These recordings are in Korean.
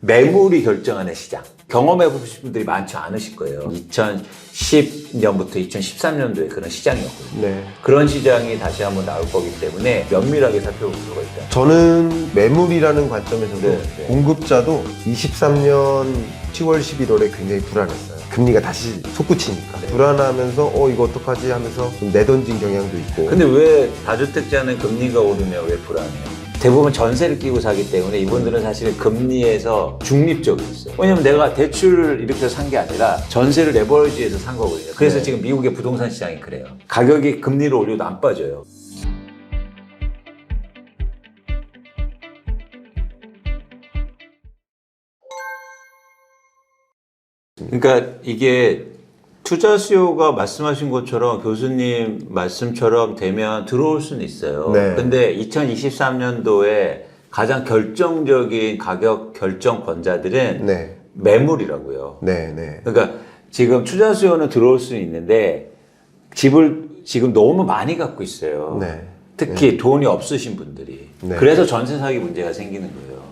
매물이 결정하는 시장. 경험해 보신 분들이 많지 않으실 거예요. 2010년부터 2013년도에 그런 시장이었거든요. 네. 그런 시장이 다시 한번 나올 거기 때문에 면밀하게 살펴볼 필요가 있다. 저는 매물이라는 관점에서도 네. 공급자도 23년 10월, 11월에 굉장히 불안했어요. 금리가 다시 솟구치니까. 불안하면서 이거 어떡하지 하면서 좀 내던진 경향도 있고. 근데 왜 다주택자는 금리가 오르면 왜 불안해요? 대부분 전세를 끼고 사기 때문에 이분들은 사실은 금리에서 중립적이었어요. 왜냐면 내가 대출을 이렇게 산 게 아니라 전세를 레버리지해서 산 거거든요. 그래서 네. 지금 미국의 부동산 시장이 그래요. 가격이 금리를 올려도 안 빠져요. 그러니까 이게 투자 수요가 말씀하신 것처럼 교수님 말씀처럼 되면 들어올 수는 있어요. 네. 근데 2023년도에 가장 결정적인 가격 결정권자들은 네. 매물이라고요. 네. 네. 그러니까 지금 투자 수요는 들어올 수는 있는데 집을 지금 너무 많이 갖고 있어요. 네. 특히 돈이 없으신 분들이. 네. 그래서 전세 사기 문제가 생기는 거예요.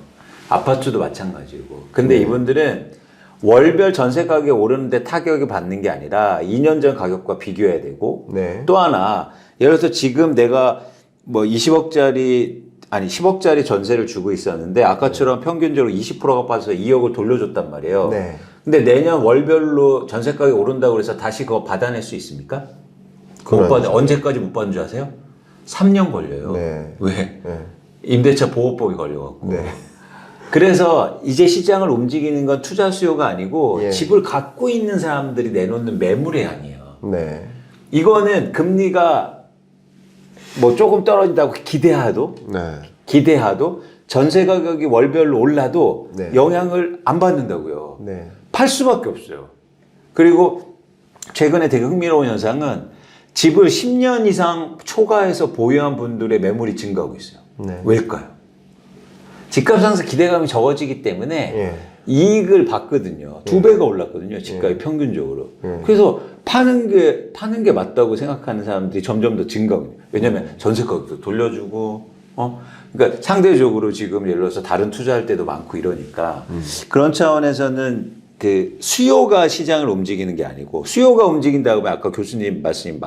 아파트도 마찬가지고. 근데 이분들은 월별 전세 가격이 오르는데 타격을 받는 게 아니라 2년 전 가격과 비교해야 되고 네. 또 하나 예를 들어서 지금 내가 뭐 10억짜리 전세를 주고 있었는데 아까처럼 평균적으로 20%가 빠져서 2억을 돌려줬단 말이에요. 네. 근데 내년 월별로 전세 가격이 오른다고 해서 다시 그거 받아낼 수 있습니까? 그건 아니죠. 언제까지 못 받는 줄 아세요? 3년 걸려요. 네. 왜? 네. 임대차 보호법이 걸려갖고. 네. 그래서 이제 시장을 움직이는 건 투자 수요가 아니고 예. 집을 갖고 있는 사람들이 내놓는 매물의 양이에요. 네. 이거는 금리가 뭐 조금 떨어진다고 기대하도 전세 가격이 월별로 올라도 네. 영향을 안 받는다고요. 네. 팔 수밖에 없어요. 그리고 최근에 되게 흥미로운 현상은 집을 10년 이상 초과해서 보유한 분들의 매물이 증가하고 있어요. 네. 왜일까요? 집값 상승 기대감이 적어지기 때문에 예. 이익을 받거든요. 2배가 올랐거든요. 집값이 평균적으로. 그래서 파는 게 맞다고 생각하는 사람들이 점점 더 증가하고 있어요. 왜냐면 전세 가격도 돌려주고, 그러니까 상대적으로 지금 예를 들어서 다른 투자할 때도 많고 이러니까 그런 차원에서는 그 수요가 시장을 움직이는 게 아니고 수요가 움직인다고 하면 아까 교수님 말씀이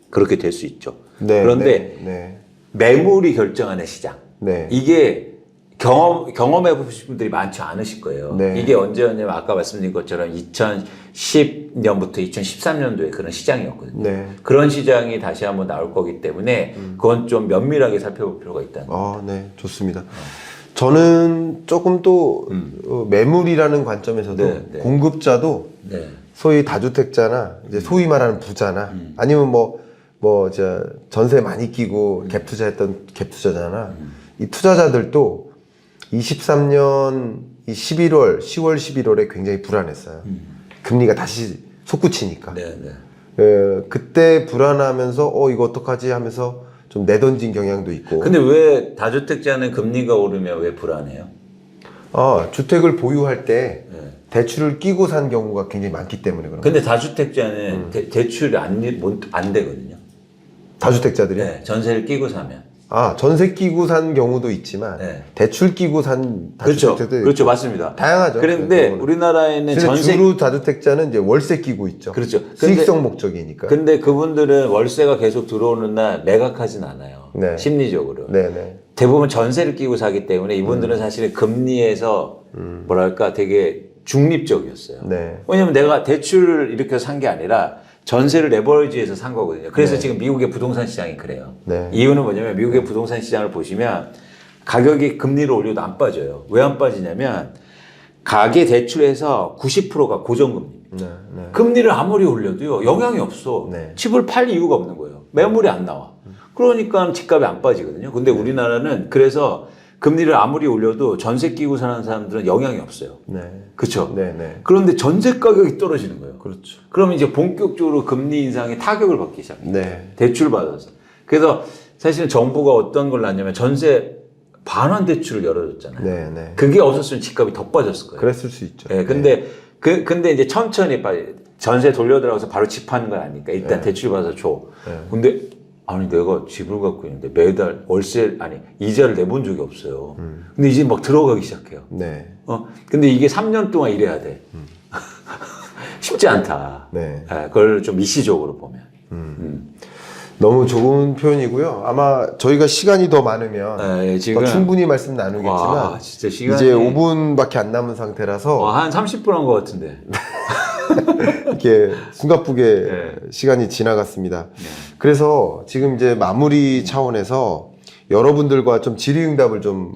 그렇게 될 수 있죠. 네. 그런데 네. 매물이 결정하는 시장. 네. 이게 경험해 보신 분들이 많지 않으실 거예요. 네. 이게 언제였냐면 아까 말씀드린 것처럼 2010년부터 2013년도에 그런 시장이었거든요. 네. 그런 시장이 다시 한번 나올 거기 때문에 그건 좀 면밀하게 살펴볼 필요가 있다는 거예요. 네. 좋습니다. 저는 조금 또 매물이라는 관점에서도 네, 네. 공급자도 네. 소위 다주택자나 이제 소위 말하는 부자나 아니면 저 전세 많이 끼고 갭 투자했던 갭 투자자나 이 투자자들도 23년 11월, 10월, 11월에 굉장히 불안했어요. 금리가 다시 솟구치니까. 네, 네. 그때 불안하면서 이거 어떡하지 하면서 좀 내던진 경향도 있고. 근데 왜 다주택자는 금리가 오르면 왜 불안해요? 주택을 보유할 때 네. 대출을 끼고 산 경우가 굉장히 많기 때문에 그런 근데 거예요. 다주택자는 대출이 안 되거든요. 다주택자들이 네, 전세를 끼고 사면. 전세 끼고 산 경우도 있지만 네. 대출 끼고 산 그렇죠. 다주택자들이 그렇죠. 맞습니다. 다양하죠. 그런데 그런 우리나라에는 근데 전세 주로 다주택자는 이제 월세 끼고 있죠. 그렇죠. 수익성 목적이니까. 근데 그분들은 월세가 계속 들어오는 날 매각하진 않아요. 네. 심리적으로. 네네. 대부분 전세를 끼고 사기 때문에 이분들은 사실 금리에서 뭐랄까 되게 중립적이었어요. 네. 왜냐면 내가 대출을 이렇게 산 게 아니라 전세를 레버리지해서 산 거거든요. 그래서 지금 미국의 부동산 시장이 그래요. 네. 이유는 뭐냐면 미국의 부동산 시장을 보시면 가격이 금리를 올려도 안 빠져요. 왜 안 빠지냐면 가계 대출에서 90%가 고정금리입니다. 네. 네. 금리를 아무리 올려도요 영향이 없어. 네. 집을 팔 이유가 없는 거예요. 매물이 안 나와. 그러니까 집값이 안 빠지거든요. 근데 우리나라는 그래서 금리를 아무리 올려도 전세 끼고 사는 사람들은 영향이 없어요. 네. 그렇죠? 네네. 그런데 전세 가격이 떨어지는 거예요. 그렇죠. 그러면 이제 본격적으로 금리 인상에 타격을 받기 시작해요. 네. 대출 받아서. 그래서 사실은 정부가 어떤 걸 놨냐면 전세 반환 대출을 열어줬잖아요. 네네. 그게 없었으면 집값이 더 빠졌을 거예요. 그랬을 수 있죠. 예, 근데 이제 천천히 전세 돌려들어가서 바로 집 하는 건 아니니까 일단 대출 받아서 줘. 근데 아니 내가 집을 갖고 있는데 매달 이자를 내본 적이 없어요. 근데 이제 막 들어가기 시작해요. 네. 근데 이게 3년 동안 일해야 돼. 쉽지 않다. 네. 그걸 좀 미시적으로 보면. 너무 좋은 표현이고요. 아마 저희가 시간이 더 많으면 지금 더 충분히 말씀 나누겠지만 와, 진짜 시간이 이제 5분밖에 안 남은 상태라서 한 30분 한 것 같은데. 이렇게 숨가쁘게 네. 시간이 지나갔습니다. 그래서 지금 이제 마무리 차원에서 여러분들과 좀 질의응답을 좀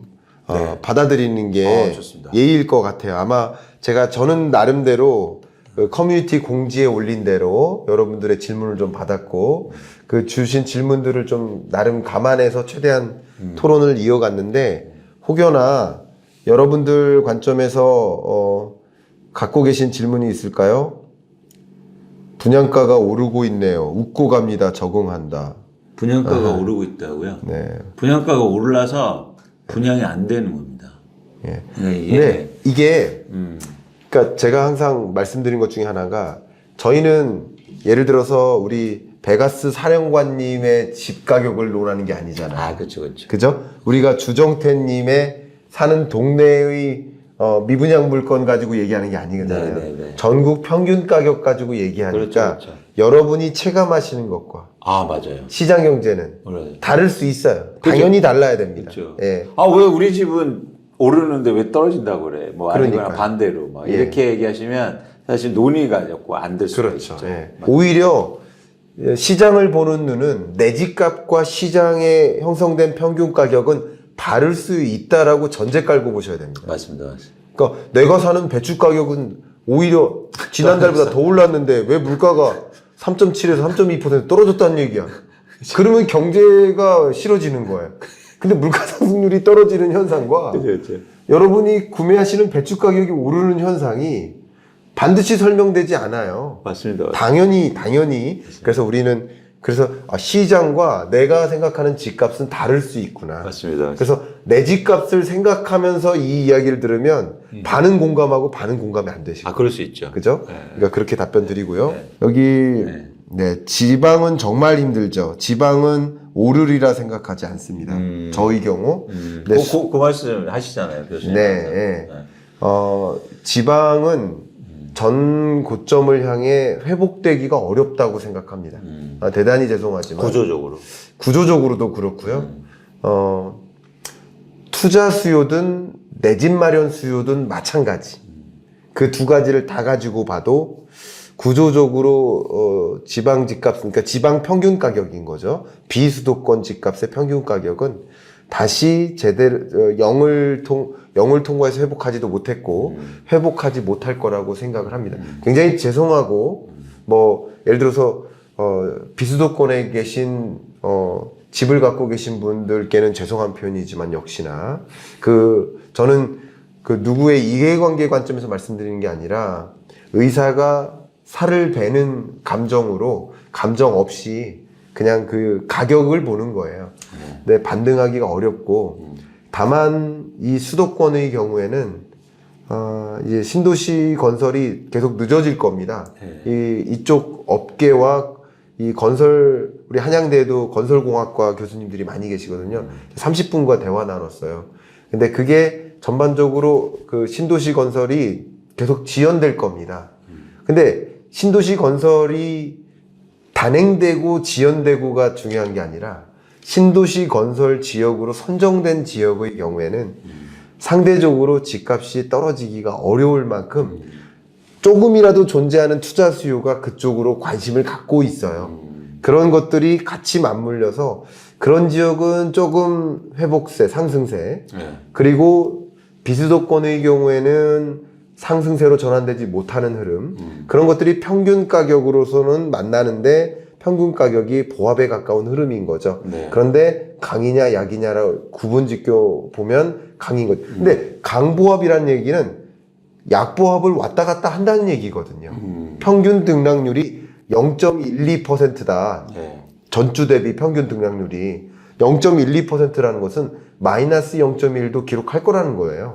받아들이는 게 좋습니다. 예의일 것 같아요. 아마 저는 나름대로 그 커뮤니티 공지에 올린 대로 여러분들의 질문을 좀 받았고 그 주신 질문들을 좀 나름 감안해서 최대한 토론을 이어갔는데 혹여나 여러분들 관점에서 갖고 계신 질문이 있을까요? 분양가가 오르고 있네요. 웃고 갑니다. 적응한다. 분양가가 오르고 있다고요? 네. 분양가가 올라서 분양이 안 되는 겁니다. 예. 이게 이게 그러니까 제가 항상 말씀드린 것 중에 하나가 저희는 예를 들어서 우리 베가스 사령관님의 집 가격을 논하는 게 아니잖아요. 그렇죠, 그렇죠. 그죠? 우리가 주정태님의 사는 동네의 미분양 물건 가지고 얘기하는 게 아니잖아요. 네네네. 전국 평균 가격 가지고 얘기하니까 그렇죠. 여러분이 체감하시는 것과 맞아요. 시장 경제는 맞아요. 다를 수 있어요. 그죠? 당연히 달라야 됩니다. 그렇죠. 예. 왜 우리 집은 오르는데 왜 떨어진다고 그래? 뭐 아니거나 그러니까요. 반대로 막 예. 이렇게 얘기하시면 사실 논의가 자꾸 안 될 수가 그렇죠. 있죠. 예. 오히려 시장을 보는 눈은 내 집값과 시장에 형성된 평균 가격은 다를 수 있다라고 전제 깔고 보셔야 됩니다. 맞습니다. 그러니까 내가 사는 배추 가격은 오히려 지난달보다 더 올랐는데 왜 물가가 3.7에서 3.2% 떨어졌다는 얘기야. 그러면 경제가 싫어지는 거예요. 근데 물가 상승률이 떨어지는 현상과 그렇죠. 여러분이 구매하시는 배추 가격이 오르는 현상이 반드시 설명되지 않아요. 맞습니다. 당연히. 그래서 우리는 시장과 내가 생각하는 집값은 다를 수 있구나. 맞습니다. 그래서 내 집값을 생각하면서 이 이야기를 들으면 반은 공감하고 반은 공감이 안 되시고. 그럴 수 있죠. 그죠? 네. 그러니까 그렇게 답변 드리고요. 네. 여기 네. 지방은 정말 힘들죠. 지방은 오르리라 생각하지 않습니다. 저의 경우. 네, 그 말씀 하시잖아요, 교수님. 네. 지방은 전 고점을 향해 회복되기가 어렵다고 생각합니다. 대단히 죄송하지만 구조적으로도 그렇고요. 투자 수요든 내 집 마련 수요든 마찬가지. 그 두 가지를 다 가지고 봐도 구조적으로 지방 집값, 그러니까 지방 평균 가격인 거죠. 비수도권 집값의 평균 가격은 다시 제대로 영을 통과해서 회복하지도 못했고 회복하지 못할 거라고 생각을 합니다. 굉장히 죄송하고 예를 들어서 비수도권에 계신 집을 갖고 계신 분들께는 죄송한 표현이지만 역시나 저는 누구의 이해관계 관점에서 말씀드리는 게 아니라 의사가 살을 베는 감정 없이 그냥 그 가격을 보는 거예요. 근데 반등하기가 어렵고 다만 이 수도권의 경우에는 이제 신도시 건설이 계속 늦어질 겁니다. 이쪽 업계와 이 우리 한양대에도 건설공학과 교수님들이 많이 계시거든요. 30분과 대화 나눴어요. 근데 그게 전반적으로 그 신도시 건설이 계속 지연될 겁니다. 근데 신도시 건설이 단행되고 지연되고가 중요한 게 아니라 신도시 건설 지역으로 선정된 지역의 경우에는 상대적으로 집값이 떨어지기가 어려울 만큼 조금이라도 존재하는 투자 수요가 그쪽으로 관심을 갖고 있어요. 그런 것들이 같이 맞물려서 그런 지역은 조금 회복세, 상승세, 그리고 비수도권의 경우에는 상승세로 전환되지 못하는 흐름, 그런 것들이 평균 가격으로서는 만나는데 평균 가격이 보합에 가까운 흐름인 거죠. 그런데 강이냐 약이냐라고 구분짓고 보면 강인 거죠. 근데 강보합이라는 얘기는 약보합을 왔다 갔다 한다는 얘기거든요. 평균 등락률이 0.12%다. 전주 대비 평균 등락률이 0.12%라는 것은 마이너스 0.1도 기록할 거라는 거예요.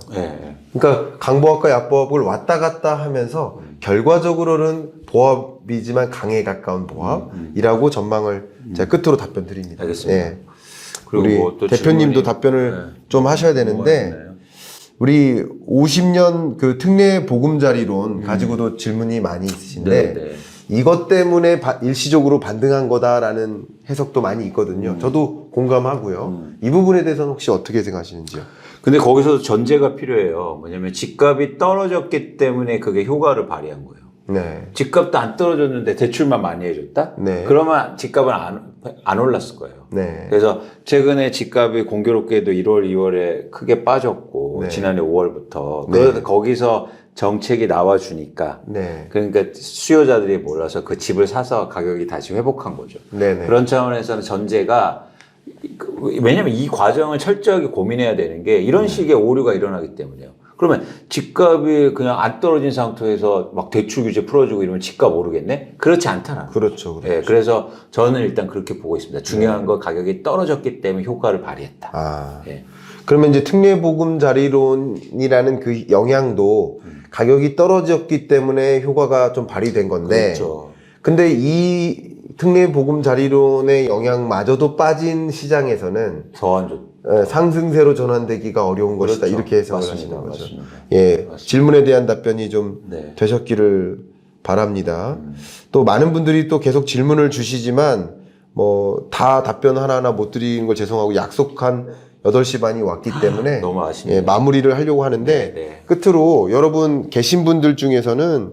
그러니까 강보합과 약보합을 왔다 갔다 하면서 결과적으로는 보합이지만 강에 가까운 보합이라고 전망을 제가 끝으로 답변 드립니다. 알겠습니다. 우리 또 대표님도 질문이- 답변을 좀 하셔야 되는데 우리 50년 그 특례 보금자리론 가지고도 질문이 많이 있으신데 네, 네. 이것 때문에 일시적으로 반등한 거다라는 해석도 많이 있거든요. 저도 공감하고요. 이 부분에 대해서는 혹시 어떻게 생각하시는지요? 근데 거기서 전제가 필요해요. 뭐냐면 집값이 떨어졌기 때문에 그게 효과를 발휘한 거예요. 네. 집값도 안 떨어졌는데 대출만 많이 해줬다? 네. 그러면 집값은 안 올랐을 거예요. 네. 그래서 최근에 집값이 공교롭게도 1월, 2월에 크게 빠졌고 네. 지난해 5월부터 네. 그래서 거기서 정책이 나와주니까 네. 그러니까 수요자들이 몰라서 그 집을 사서 가격이 다시 회복한 거죠. 네네. 그런 차원에서는 전제가 왜냐면 이 과정을 철저하게 고민해야 되는 게 이런 식의 오류가 일어나기 때문이에요. 그러면 집값이 그냥 안 떨어진 상태에서 막 대출 규제 풀어주고 이러면 집값 오르겠네? 그렇지 않잖아. 그렇죠. 예, 그래서 저는 일단 그렇게 보고 있습니다. 중요한 건 가격이 떨어졌기 때문에 효과를 발휘했다. 아. 예. 그러면 이제 특례보금자리론이라는 그 영향도 가격이 떨어졌기 때문에 효과가 좀 발휘된 건데. 그렇죠. 근데 이 특례보금자리론의 영향마저도 빠진 시장에서는 더 안 좋. 상승세로 전환되기가 어려운 것이다. 그렇죠. 이렇게 해석을 맞습니다. 하시는 거죠. 맞습니다. 예. 맞습니다. 질문에 대한 답변이 좀 네. 되셨기를 바랍니다. 또 많은 분들이 또 계속 질문을 주시지만 뭐 다 답변 하나하나 못 드리는 걸 죄송하고 약속한 8시 반이 왔기 때문에 너무 아쉽네요. 예, 마무리를 하려고 하는데 네. 끝으로 여러분 계신 분들 중에서는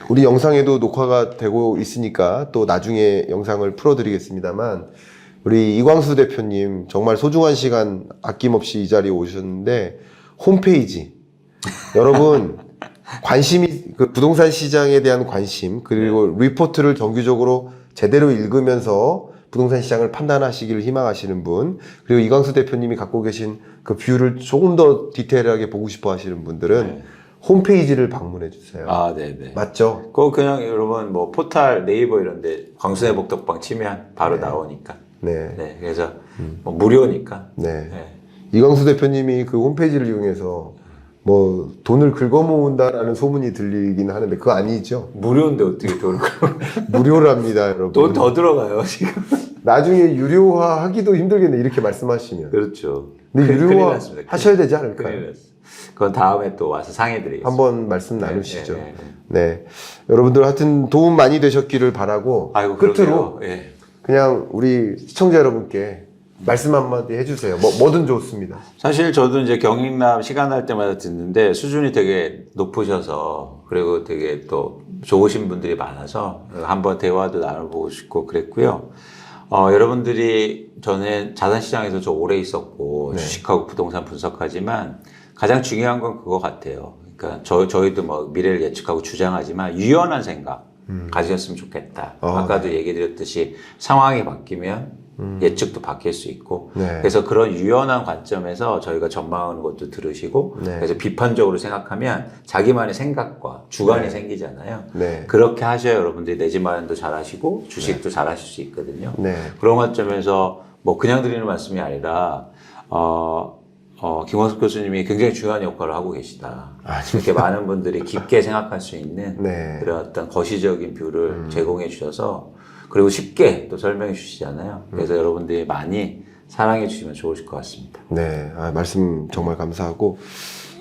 우리 영상에도 녹화가 되고 있으니까 또 나중에 영상을 풀어드리겠습니다만 우리 이광수 대표님 정말 소중한 시간 아낌없이 이 자리에 오셨는데 홈페이지 여러분 관심이 그 부동산 시장에 대한 관심 그리고 리포트를 정기적으로 제대로 읽으면서 부동산 시장을 판단하시기를 희망하시는 분 그리고 이광수 대표님이 갖고 계신 그 뷰를 조금 더 디테일하게 보고 싶어 하시는 분들은 홈페이지를 방문해 주세요. 아, 네네. 맞죠? 그거 그냥 여러분 뭐 포탈 네이버 이런데 광순의 복덕방 치면 바로 나오니까. 네. 네. 그래서 뭐 무료니까. 네. 네. 이광수 대표님이 그 홈페이지를 이용해서 뭐 돈을 긁어모은다라는 소문이 들리긴 하는데 그거 아니죠? 무료인데 어떻게 돈을 무료랍니다, 여러분. 돈 더 들어가요 지금. 나중에 유료화 하기도 힘들겠네 이렇게 말씀하시면. 그렇죠. 근데 큰일 유료화 났습니다. 하셔야 되지 큰일 않을까요? 났어. 그건 다음에 또 와서 상해드리겠습니다. 한번 말씀 네, 나누시죠. 네, 네, 네. 여러분들 하여튼 도움 많이 되셨기를 바라고 아이고, 끝으로 그러게요. 예. 그냥 우리 시청자 여러분께 말씀 한마디 해주세요. 뭐든 좋습니다. 사실 저도 이제 경익남 시간 날 때마다 듣는데 수준이 되게 높으셔서 그리고 되게 또 좋으신 분들이 많아서 한번 대화도 나눠보고 싶고 그랬고요. 여러분들이 저는 자산시장에서 좀 오래 있었고 네. 주식하고 부동산 분석하지만 가장 중요한 건 그거 같아요. 그러니까 저희도 뭐 미래를 예측하고 주장하지만 유연한 생각 가지셨으면 좋겠다. 아까도 얘기 드렸듯이 상황이 바뀌면 예측도 바뀔 수 있고 네. 그래서 그런 유연한 관점에서 저희가 전망하는 것도 들으시고 네. 그래서 비판적으로 생각하면 자기만의 생각과 주관이 네. 생기잖아요. 네. 그렇게 하셔야 여러분들이 내 집 마련도 잘하시고 주식도 잘하실 수 있거든요. 네. 그런 관점에서 뭐 그냥 드리는 말씀이 아니라 김원석 교수님이 굉장히 중요한 역할을 하고 계시다. 이렇게 많은 분들이 깊게 생각할 수 있는 네. 그런 어떤 거시적인 뷰를 제공해 주셔서 그리고 쉽게 또 설명해 주시잖아요. 그래서 여러분들이 많이 사랑해 주시면 좋으실 것 같습니다. 네, 말씀 정말 감사하고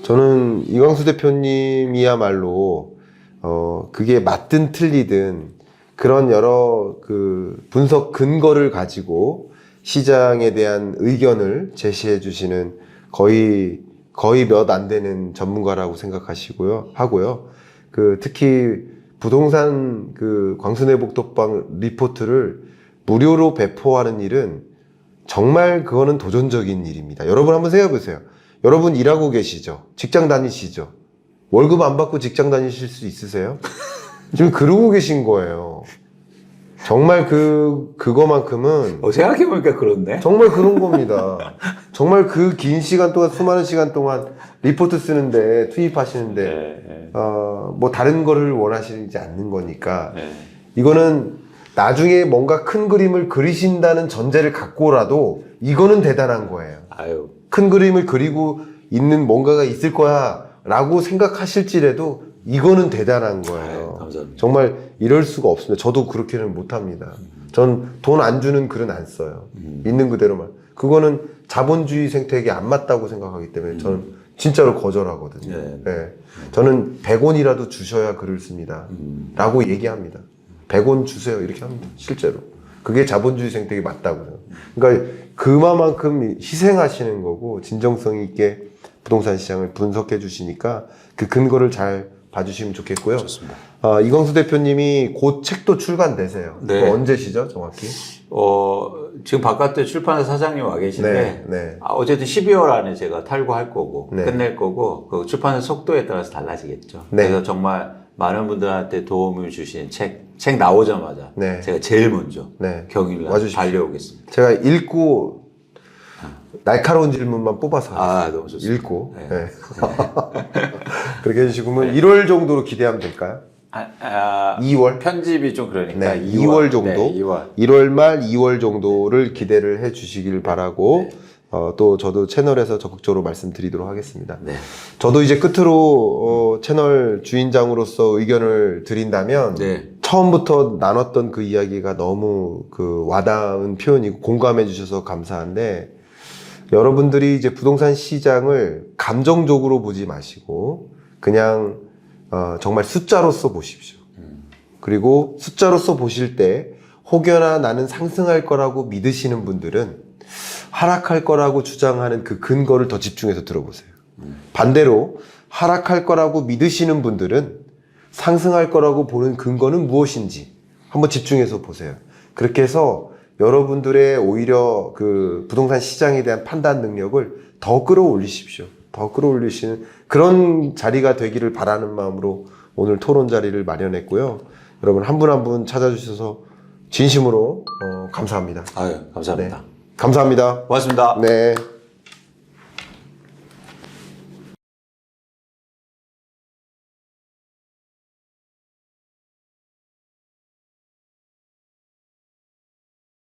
저는 이광수 대표님이야말로 그게 맞든 틀리든 그런 여러 그 분석 근거를 가지고 시장에 대한 의견을 제시해 주시는 거의 몇 안 되는 전문가라고 하고요. 그 특히 부동산 그 광순의 복덕방 리포트를 무료로 배포하는 일은 정말 그거는 도전적인 일입니다. 여러분 한번 생각해 보세요. 여러분 일하고 계시죠? 직장 다니시죠? 월급 안 받고 직장 다니실 수 있으세요? 지금 그러고 계신 거예요. 정말 그거만큼은 생각해보니까 그렇네. 정말 그런 겁니다. 정말 그 긴 시간 동안 수많은 시간 동안 리포트 쓰는데 투입하시는데 네. 뭐 다른 거를 원하시지 않는 거니까 네. 이거는 나중에 뭔가 큰 그림을 그리신다는 전제를 갖고라도 이거는 대단한 거예요. 아유. 큰 그림을 그리고 있는 뭔가가 있을 거야 라고 생각하실지라도 이거는 대단한 거예요. 아유, 감사합니다. 정말 이럴 수가 없습니다. 저도 그렇게는 못합니다. 전 돈 안 주는 글은 안 써요. 있는 그대로만. 그거는 자본주의 생태계에 안 맞다고 생각하기 때문에 저는 진짜로 거절하거든요. 네. 네. 저는 100원이라도 주셔야 글을 씁니다. 라고 얘기합니다. 100원 주세요. 이렇게 합니다. 실제로. 그게 자본주의 생태계에 맞다고 생각해요. 그러니까 그만큼 희생하시는 거고 진정성 있게 부동산 시장을 분석해 주시니까 그 근거를 잘 봐주시면 좋겠고요. 좋습니다. 이광수 대표님이 곧 책도 출간되세요. 네. 그거 언제시죠, 정확히? 지금 바깥에 출판사 사장님 와 계신데, 네, 네. 어쨌든 12월 안에 제가 탈고할 거고, 네. 끝낼 거고, 그 출판사 속도에 따라서 달라지겠죠. 네. 그래서 정말 많은 분들한테 도움을 주신 책 나오자마자 네. 제가 제일 먼저 네. 경일날 와주십시오. 달려오겠습니다. 제가 읽고 날카로운 질문만 뽑아서 너무 좋습니다. 읽고 네. 네. 그렇게 해주시면 1월 정도로 기대하면 될까요? 2월? 편집이 좀 그러니까 네, 2월 정도, 네, 2월. 1월 말 2월 정도를 기대를 해 주시길 바라고 또 저도 채널에서 적극적으로 말씀드리도록 하겠습니다. 네. 저도 이제 끝으로 채널 주인장으로서 의견을 드린다면 네. 처음부터 나눴던 그 이야기가 너무 그 와닿은 표현이고 공감해 주셔서 감사한데 여러분들이 이제 부동산 시장을 감정적으로 보지 마시고 그냥 정말 숫자로서 보십시오. 그리고 숫자로서 보실 때 혹여나 나는 상승할 거라고 믿으시는 분들은 하락할 거라고 주장하는 그 근거를 더 집중해서 들어보세요. 반대로 하락할 거라고 믿으시는 분들은 상승할 거라고 보는 근거는 무엇인지 한번 집중해서 보세요. 그렇게 해서 여러분들의 오히려 그 부동산 시장에 대한 판단 능력을 더 끌어올리십시오. 더 끌어올리시는 그런 자리가 되기를 바라는 마음으로 오늘 토론 자리를 마련했고요. 여러분 한 분 한 분 찾아주셔서 진심으로 감사합니다. 감사합니다. 네. 감사합니다. 고맙습니다. 네.